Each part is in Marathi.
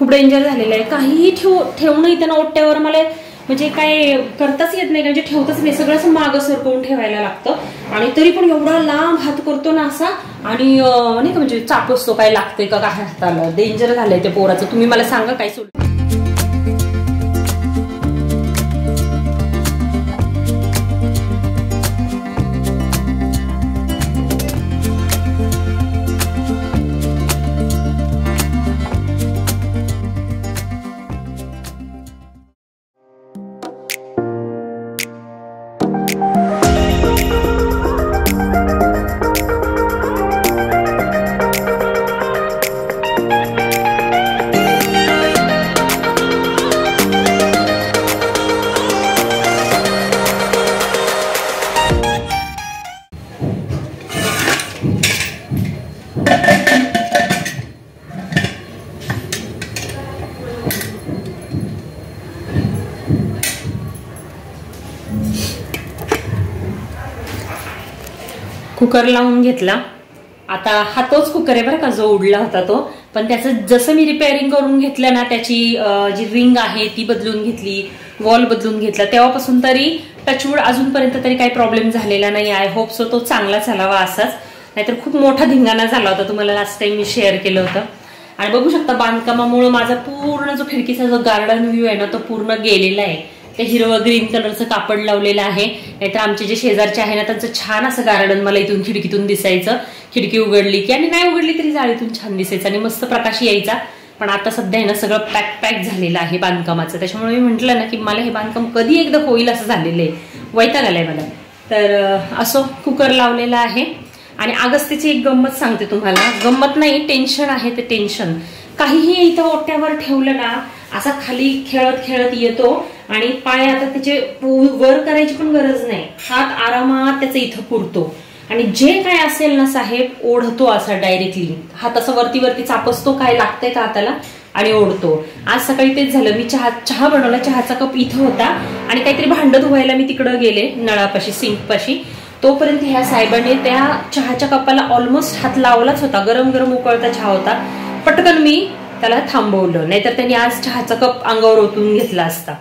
खूप डेंजर झालेलं आहे। काहीही ठेवणं इथं ना ओट्यावर मला म्हणजे काय करताच येत नाही, म्हणजे ठेवतच नाही, सगळं असं मागं सरकवून ठेवायला लागतं। आणि तरी पण एवढा लांब हात करतो ना असा, आणि नाही का म्हणजे चापसतो काय लागतंय का काय हाताला। डेंजर झालंय ते पोराचं, तुम्ही मला सांगा काय सोडून। कुकर लावून घेतला। आता हा तोच कुकर आहे बरं का जो उडला होता तो, पण त्याचं जसं मी रिपेअरिंग करून घेतलं ना, त्याची जी रिंग आहे ती बदलून घेतली, वॉल बदलून घेतला, तेव्हापासून तरी टचवूड अजूनपर्यंत तरी काही प्रॉब्लेम झालेला नाही। आय होप सो तो चांगला चालावा असाच, नाहीतर खूप मोठा धिंगाणा झाला होता, तुम्हाला लास्ट टाइम मी शेअर केलं होतं। आणि बघू शकता बांधकामामुळे माझा पूर्ण जो खिडकीचा जो गार्डन व्ह्यू आहे ना तो पूर्ण गेलेला आहे। ते हिरवं ग्रीन कलरचं कापड लावलेलं आहे, नाहीतर आमचे जे शेजारचे आहे ना त्यांचं छान असं गार्डन मला इथून खिडकीतून दिसायचं। खिडकी उघडली की, आणि नाही उघडली तरी जाळीतून छान दिसायचं आणि मस्त प्रकाश यायचा। पण आता सध्या आहे ना सगळं पॅक झालेलं आहे बांधकामाचं, त्याच्यामुळे मी म्हटलं ना की मला हे बांधकाम कधी एकदा होईल असं झालेलं आहे, वैताग आलाय मला। तर असो कुकर लावलेला आहे। आणि अगस्तीची एक गंमत सांगते तुम्हाला, गंमत नाही टेन्शन आहे ते टेन्शन। काहीही इथं ओट्यावर ठेवलं ना असा खाली खेळत खेळत येतो, आणि पाय आता त्याचे वर करायची पण गरज नाही, हात आरामात त्याचा इथं पुरतो, आणि जे काय असेल ना साहेब ओढतो असा डायरेक्टली, हात असं वरती चापसतो काय लागतंय का हाताला आणि ओढतो। आज सकाळी तेच झालं, मी चहा बनवला, चहाचा कप इथं होता आणि काहीतरी भांड धुवायला मी तिकडं गेले नळापाशी सिंकपाशी, तोपर्यंत ह्या साहेबांनी त्या चहाच्या कपाला ऑलमोस्ट हात लावलाच होता, गरम गरम उकळता चहा होता, पटकन मी त्याला थांबवलं, नाहीतर त्यांनी आज चहाचा कप अंगावर ओतून घेतला असता।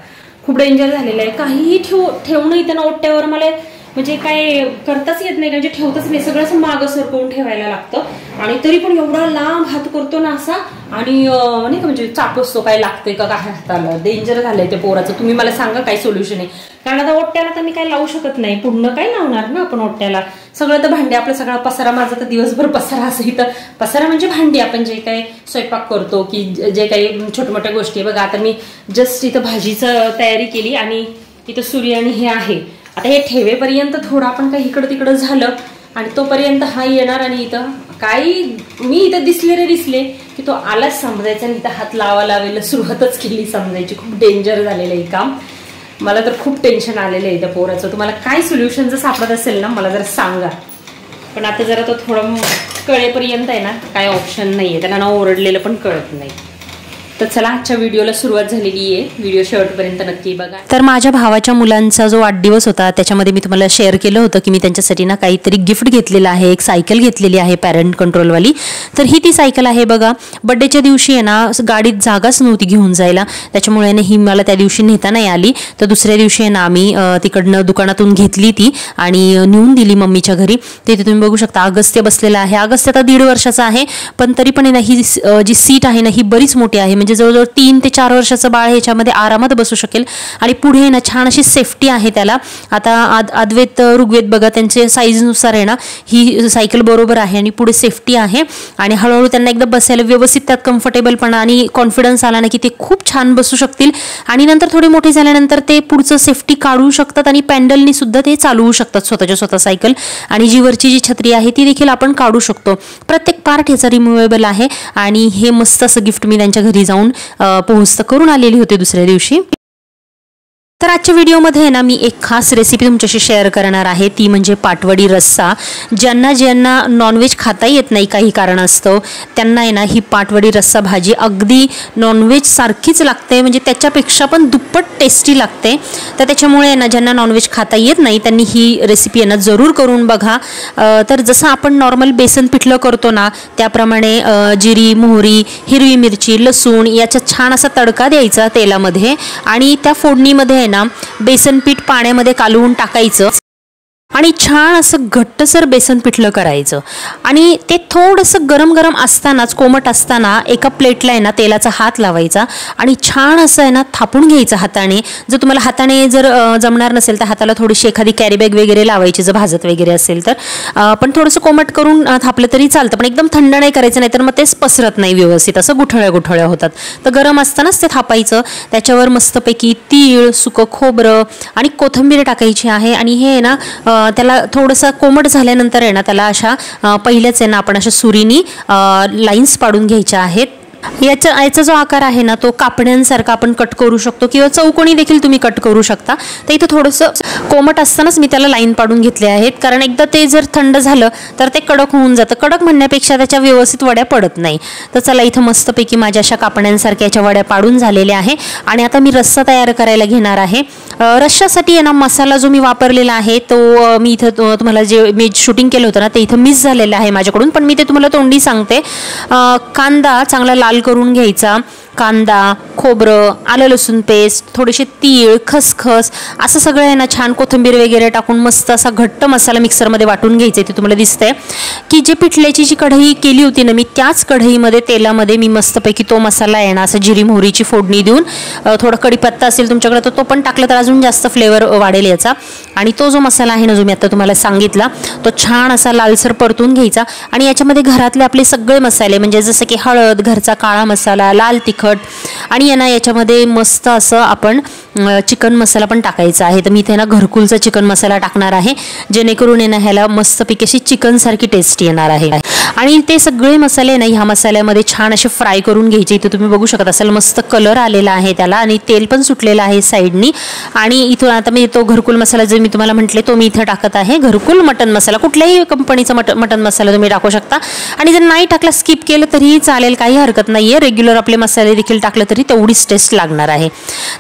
खूप डेंजर झालेलं आहे। काहीही ठेवणं इथं ना ओट्यावर मला म्हणजे काय करताच येत नाही, म्हणजे ठेवतच नाही, सगळं असं मागं सरकवून ठेवायला लागतं। आणि तरी पण एवढा लांब हात करतो ना असा, आणि नाही का म्हणजे चापसतो काय लागतंय का काय हाताला। डेंजर झालंय ते पोराचं, तुम्ही मला सांगा काय सोल्युशन आहे। कारण आता ओट्याला तर मी काय लावू शकत नाही, पुढनं काय लावणार ना आपण ओट्याला, सगळं तर भांडे आपला सगळा पसारा, माझा तर दिवसभर पसारा असं इथं, पसारा म्हणजे भांडी आपण जे काही स्वयंपाक करतो की जे काही छोट्या मोठ्या गोष्टी बघा। आता मी जस्ट इथं भाजीचं तयारी केली आणि इथं सूर्य आणि हे आहे, आता हे ठेवेपर्यंत थोडं आपण काही इकडं तिकडं झालं, आणि तोपर्यंत हा येणार, आणि इथं काही मी इथं दिसले की तो आलाच समजायचा, आणि इथं हात लावायला सुरुवातच केली समजायची। खूप डेंजर झालेलं आहे काम, मला तर खूप टेन्शन आलेलं आहे त्या पोराचं। तुम्हाला काय सोल्युशन जर सापडत असेल ना मला जरा सांगा, पण आता जरा तो थोडं कळेपर्यंत आहे ना काय ऑप्शन नाहीये, त्याला ना ओरडलेलं पण कळत नाही। तर चला आजच्या व्हिडिओला सुरुवात झालेली आहे, व्हिडिओ शेवटपर्यंत नक्की बघा। तर माझ्या भावाच्या मुलांचा जो वाढदिवस होता त्याच्यामध्ये मी तुम्हाला शेअर केलं होतं की मी त्यांच्यासाठी ना काहीतरी गिफ्ट घेतलेलं आहे, एक सायकल घेतलेली आहे पॅरेंट कंट्रोलवाली। तर ही ती सायकल आहे बघा। बर्थडेच्या दिवशी आहे ना गाडीत जागाच नव्हती घेऊन जायला, त्याच्यामुळे ही मला त्या दिवशी नेता नाही आली, तर दुसऱ्या दिवशी आहे ना आम्ही तिकडनं दुकानातून घेतली ती आणि नेऊन दिली मम्मीच्या घरी। तिथे तुम्ही बघू शकता अगस्त्य बसलेला आहे, अगस्त्य आता 1.5 वर्षाचा आहे, पण तरी पण आहे ना ही जी सीट आहे ना ही बरीच मोठी आहे, म्हणजे जवळजवळ 3 ते 4 वर्षाचं बाळ ह्याच्यामध्ये आरामात बसू शकेल, आणि पुढे ना छान अशी सेफ्टी आहे त्याला। आता अद्वैत ऋग्वेद बघा त्यांचे साईजनुसार आहे ना ही सायकल बरोबर आहे, आणि पुढे सेफ्टी आहे, आणि हळूहळू त्यांना एकदा बसायला व्यवस्थित त्यात कम्फर्टेबलपणा आणि कॉन्फिडन्स आला ना की ते खूप छान बसू शकतील, आणि नंतर थोडे मोठे झाल्यानंतर ते पुढचं सेफ्टी काढू शकतात, आणि पॅन्डलनी सुद्धा ते चालवू शकतात स्वतःच्या स्वतः सायकल, आणि जी वरची जी छत्री आहे ती देखील आपण काढू शकतो। प्रत्येक पार्ट ह्याचा रिमुवेबल आहे, आणि हे मस्त असं गिफ्ट मी त्यांच्या घरी जाऊन पोहोचतं करून आलेली होते दुसऱ्या दिवशी। तर आजच्या व्हिडिओमध्ये ना मी एक खास रेसिपी तुमच्याशी शेअर करणार आहे, ती म्हणजे पाटवडी रस्सा. ज्यांना नॉनव्हेज खाता येत नाही काही कारणास्तव, त्यांना आहे ना ही पाटवडी रस्सा भाजी अगदी नॉनव्हेज सारखीच लागते, म्हणजे त्याच्यापेक्षा पण दुप्पट टेस्टी लागते. तर त्याच्यामुळे ना ज्यांना नॉनव्हेज खाता येत नाही त्यांनी ही रेसिपी आहे ना जरूर करून बघा. तर जसं आपण नॉर्मल बेसन पिठलं करतो ना त्याप्रमाणे जिरी, मोहरी, हिरवी मिरची, लसूण याचा छान असा तडका द्यायचा तेलामध्ये आणि त्या फोडणीमध्ये ना बेसन पीठ पाण्यामध्ये कालवून टाकायचं आणि छान असं घट्टसर बेसन पिठलं करायचं. आणि ते थोडंसं गरम गरम असतानाच, कोमट असताना एका प्लेटला आहे ना तेलाचा हात लावायचा आणि छान असं आहे ना थापून घ्यायचं हाताने. जर तुम्हाला हाताने जर जमणार नसेल तर हाताला थोडीशी एखादी कॅरी बॅग वगैरे लावायची जर भाजत वगैरे असेल तर. पण थोडंसं कोमट करून थापलं तरी चालतं, पण एकदम थंड नाही करायचं, नाही तर मग तेच पसरत नाही व्यवस्थित, असं गुठळ्या होतात. तर गरम असतानाच ते थापायचं. त्याच्यावर मस्तपैकी तीळ, सुकं खोबरं आणि कोथिंबीर टाकायची आहे. आणि हे ना त्याला थोडंसं कोमट झाल्यानंतर आहे ना त्याला अशा पहिल्याच आहे ना आपण अशा सुरीनी लाईन्स पाडून घ्यायच्या आहेत. याचा जो आकार आहे ना तो कापण्यांसारखा आपण कट करू शकतो किंवा चौकोनी देखील तुम्ही कट करू शकता. तर इथं थोडंसं कोमट असतानाच मी त्याला लाईन पाडून घेतले आहेत, कारण एकदा ते जर थंड झालं तर ते कडक होऊन जातं. कडक म्हणण्यापेक्षा त्याच्या व्यवस्थित वड्या पडत नाही. तर चला इथं मस्तपैकी माझ्या अशा कापण्यांसारख्या याच्या वड्या पाडून झालेल्या आहे. आणि आता मी रस्सा तयार करायला घेणार आहे. रश्श्यासाठी आहे ना मसाला जो मी वापरलेला आहे तो मी इथं तुम्हाला जे मी शूटिंग केलं होतं ना ते इथं मिस झालेलं आहे माझ्याकडून, पण मी ते तुम्हाला तोंडी सांगते. कांदा चांगला लाल करून घ्यायचा. कांदा, खोबरं, आलं लसूण पेस्ट, थोडेसे तीळ, खसखस असं सगळं आहे ना छान कोथिंबीर वगैरे टाकून मस्त असा घट्ट मसाला मिक्सरमध्ये वाटून घ्यायचा. ते तुम्हाला दिसतंय की जे पिठल्याची जी कढई केली होती ना मी, त्याच कढईमध्ये तेलामध्ये मी मस्तपैकी तो मसाला आहे ना असं जिरी मोहरीची फोडणी देऊन, थोडं कढीपत्ता असेल तुमच्याकडे तर तो पण टाकलं तर अजून जास्त फ्लेवर वाढेल याचा. आणि तो जो मसाला आहे ना जो मी आता तुम्हाला सांगितला तो छान असा लालसर परतून घ्यायचा. आणि याच्यामध्ये घरातले आपले सगळे मसाले म्हणजे जसं की हळद, घरचा काळा मसाला, लाल तिखट आणि याच्यामध्ये मस्त असं आपण चिकन मसाला पण टाकायचा आहे. तर मी इथे ना घरकुलचा चिकन मसाला टाकणार आहे, जेणेकरून ना ह्याला मस्तपैकी अशी चिकन सारखी टेस्ट येणार आहे. आणि ते सगळे मसाले ना ह्या मसाल्यामध्ये छान असे फ्राय करून घ्यायचे. इथे तुम्ही बघू शकत असाल मस्त कलर आलेला आहे त्याला आणि तेल पण सुटलेलं आहे साईडनी. आणि इथून आता मी तो घरकुल मसाला जो मी तुम्हाला म्हटले तो मी इथं टाकत आहे. घरकुल मटन मसाला, कुठल्याही कंपनीचा मटन मसाला तुम्ही टाकू शकता. आणि जर नाही टाकला, स्किप केलं तरीही चालेल, काही हरकत नाहीये. रेग्युलर आपले मसाले देखील टाकलं तरी तेवढीच टेस्ट लागणार आहे.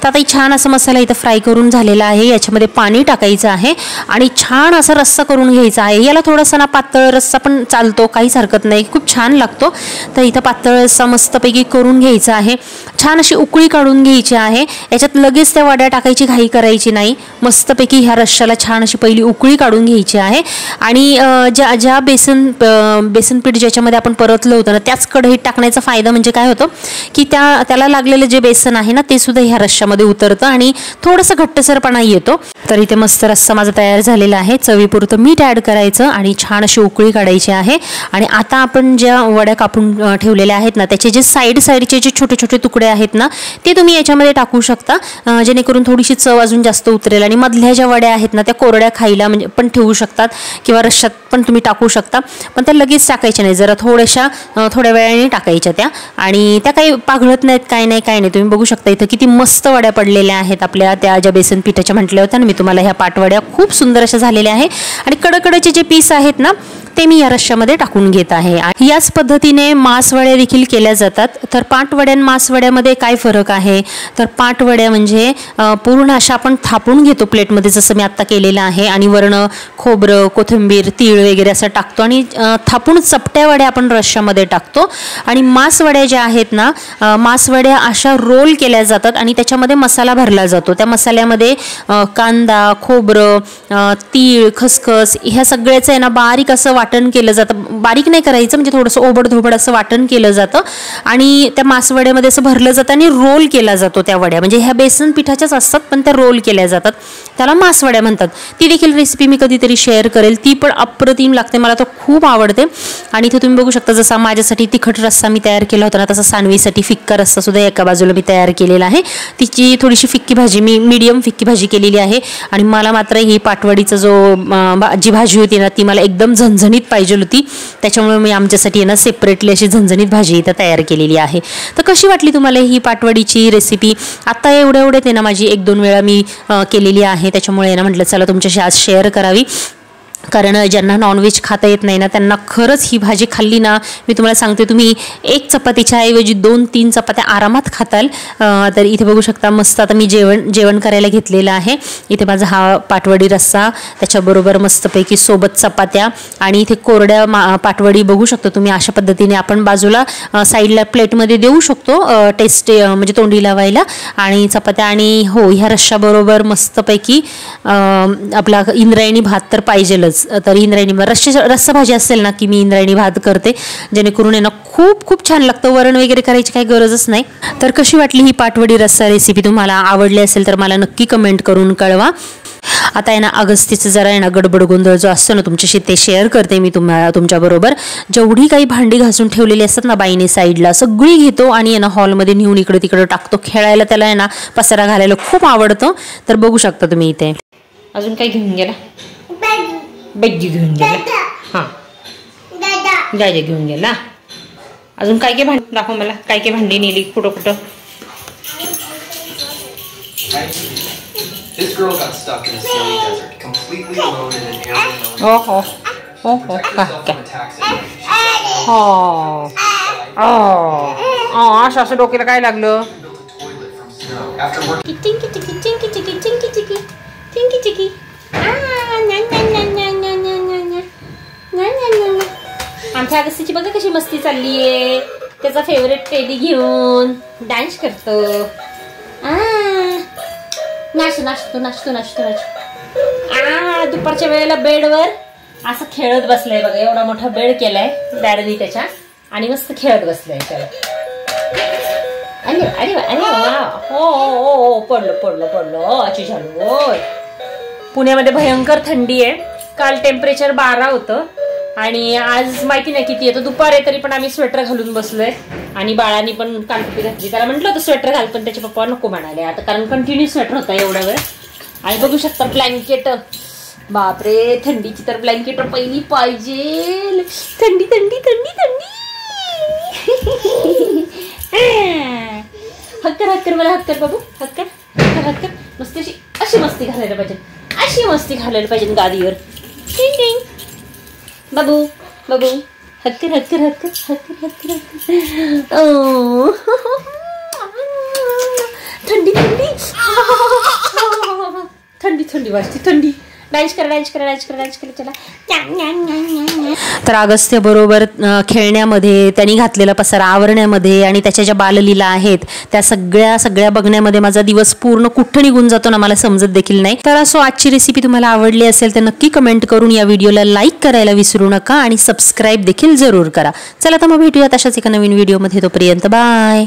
तर आता छान असा मसाला इथं फ्राय करून झालेला आहे. याच्यामध्ये पाणी टाकायचं आहे आणि छान असा रस्सा करून घ्यायचा आहे. याला थोडासा ना पातळ रस्सा पण चालतो, काहीच हरकत नाही, खूप छान लागतो. तर इथं पातळ रस्सा मस्तपैकी करून घ्यायचा आहे. छान अशी उकळी काढून घ्यायची आहे. याच्यात लगेच त्या वड्या टाकायची घाई करायची नाही. मस्तपैकी ह्या रश्श्याला छान अशी पहिली उकळी काढून घ्यायची आहे. आणि ज्या बेसन पीठ ज्याच्यामध्ये आपण परतलं होतं ना त्याच कढईत टाकण्याचा फायदा म्हणजे काय होतं की त्याला लागलेलं जे बेसन आहे ना ते सुद्धा ह्या रश्श्यामध्ये उतरतं आणि थोडंसं घट्टसरपणा येतो. तर इथे मस्त रस्सा माझा तयार झालेला आहे. चवीपुरतं मीठ ॲड करायचं आणि छान अशी उकळी काढायची आहे. आणि आता आपण ज्या वड्या कापून ठेवलेल्या आहेत ना त्याचे जे साईडचे जे छोटे छोटे तुकडे आहेत ना ते तुम्ही याच्यामध्ये टाकू शकता, जेणेकरून थोडीशी चव अजून जास्त उतरेल. आणि मधल्या ज्या वड्या आहेत ना त्या कोरड्या खायला म्हणजे पण ठेवू शकतात किंवा रश्श्यात पण तुम्ही टाकू शकता, पण त्या लगेच टाकायच्या नाही, जरा थोड्या वेळाने टाकायच्या त्या. आणि त्या काही पाघळत नाहीत, काय नाही. तुम्ही बघू शकता इथं किती मस्त वड्या पडलेल्या आहेत आपल्या त्या ज्या बेसन पिठाच्या म्हटल्या होत्या ना मी तुम्हाला, ह्या पाटवड्या खूप सुंदर अशा झालेल्या आहे. आणि कडकडचे जे पीस आहेत ना ते मी या रश्श्यामध्ये टाकून घेत आहे. याच पद्धतीने मासवड्या देखील केल्या जातात. तर पाटवड्या आणि मासवड्यामध्ये काय फरक आहे तर पाटवड्या म्हणजे पूर्ण अशा आपण थापून घेतो प्लेटमध्ये जसं मी आत्ता केलेलं आहे आणि वर्ण खोबरं, कोथिंबीर, तीळ वगैरे असं टाकतो आणि थापून चपट्या वड्या आपण रश्श्यामध्ये टाकतो. आणि मासवड्या ज्या आहेत ना मासवड्या अशा रोल केल्या जातात आणि त्याच्यामध्ये मसाला भरला जातो. त्या मसाल्यामध्ये कांदा, खोबरं, तीळ, खसखस ह्या सगळ्याचं आहे ना बारीक असं वाटण केलं जातं. बारीक नाही करायचं, म्हणजे थोडंसं ओबडधोबड असं वाटण केलं जातं आणि त्या मासवड्यामध्ये असं भरलं जातं आणि रोल केला जातो त्या वड्या. म्हणजे ह्या बेसन पिठाच्याच असतात पण त्या रोल केल्या जातात, त्याला मासवड्या म्हणतात. ती देखील रेसिपी मी कधीतरी शेअर करेल, ती पण अप्रतिम लागते, मला तर खूप आवडते. आणि इथे तुम्ही बघू शकता जसा माझ्यासाठी तिखट रस्सा मी तयार केला होता ना तसा सानवीसाठी फिक्का रस्सा सुद्धा एका बाजूला मी तयार केलेला आहे. तिची थोडीशी फिक्की भाजी मी मीडियम फिक्की भाजी केलेली आहे. आणि मला मात्र ही पाटवडीचा जी भाजी होती ना ती मला एकदम झणझणीत झणझणीत पाहिजे होती, त्याच्यामुळे मी आमच्यासाठी ना सेपरेटली अशी झणझणीत भाजी इथं तयार केलेली आहे. तर कशी वाटली तुम्हाला ही पाटवडीची रेसिपी? आता एवढ्यात आहे ना माझी 1-2 वेळा मी केलेली आहे, त्याच्यामुळे ना म्हटलं चला तुमच्याशी आज शेअर करावी. कारण ज्यांना नॉनव्हेज खाता येत नाही ना त्यांना खरंच ही भाजी खाल्ली ना, मी तुम्हाला सांगते, तुम्ही 1 चपातीच्या ऐवजी 2-3 चपात्या आरामात खाताल. तर इथे बघू शकता मस्त आता मी जेवण करायला घेतलेलं आहे. इथे माझा हा पाटवडी रस्सा, त्याच्याबरोबर मस्तपैकी सोबत चपात्या आणि इथे कोरड्या पाटवडी बघू शकतो तुम्ही. अशा पद्धतीने आपण बाजूला साईडला प्लेटमध्ये देऊ शकतो टेस्ट म्हणजे तोंडी लावायला. आणि चपात्या आणि हो ह्या रश्श्याबरोबर मस्तपैकी आपला इंद्रायणी भात तर पाहिजेलच. तर इंद्रायणी रस्सा भाजी असेल ना की मी इंद्रायणी भात करते, जेणेकरून आहे ना खूप छान लागतं. वरण वगैरे करायची काही गरजच नाही. तर कशी वाटली ही पाटवडी रस्सा रेसिपी? तुम्हाला आवडली असेल तर मला नक्की कमेंट करून कळवा. आता आहे ना अगस्तीचं जरा आहे ना गडबड गोंधळ जो असतो ना तुमच्याशी ते शेअर करते मी तुमच्याबरोबर. जेवढी काही भांडी घासून ठेवलेली असतात ना बाईने साईडला सगळी घेतो आणि आहे ना हॉलमध्ये नेऊन इकडे तिकडे टाकतो. खेळायला त्याला आहे ना पसारा घालायला खूप आवडतं. तर बघू शकता तुम्ही इथे. अजून काय घेऊन गेला? बॅगी घेऊन गेला. हां दादा घेऊन गेला. अजून काय काय भांडी दाखव मला, काय काय भांडी नेली कुठं? This girl got stuck in a snowy desert, completely alone in an area known as असं डोक्याला काय लागलं? आमच्या अगस्तीची बघा कशी मस्ती चाललीये. त्याचा फेवरेट टेडी घेऊन डान्स करतो. नाचतो. दुपारच्या वेळेला बेडवर असं खेळत बसलाय बघा. एवढा मोठा बेड केलाय डॅडनी त्याच्या आणि मस्त खेळत बसलाय त्याला. अरे हो पडलो अची झालो. पुण्यामध्ये भयंकर थंडी आहे. काल टेम्परेचर 12 होतं आणि आज माहिती नाही किती येतं. दुपार आहे तरी पण आम्ही स्वेटर घालून बसलोय आणि बाळानी पण कानटोपी घातली. त्याला म्हटलं होतं स्वेटर घाल पण त्याचे पप्पा नको म्हणाले आता, कारण कंटिन्यू स्वेटर होता एवढा वेळ. आणि बघू शकता ब्लँकेट, बापरे थंडीची तर ब्लँकेट पहिली पाहिजे. थंडी हक्कर मला हक्कर बाबू हक्कर मस्त अशी मस्ती घालायला पाहिजे गादीवर. बाबू हक्कर थंडी वाजते. थंडी डान्स करा चला. तर अगस्त्य बरोबर खेळण्यामध्ये, त्यांनी घातलेला पसारा आवरण्यामध्ये आणि त्याच्या ज्या बाललीला आहेत त्या सगळ्या बघण्यामध्ये माझा दिवस पूर्ण कुठं निघून जातो ना मला समजत देखील नाही. तर असो आजची रेसिपी तुम्हाला आवडली असेल तर नक्की कमेंट करून या व्हिडिओला लाईक करायला विसरू नका आणि सबस्क्राईब देखील जरूर करा. चला तर मग भेटूया तशाच एका नवीन व्हिडिओमध्ये. तोपर्यंत बाय.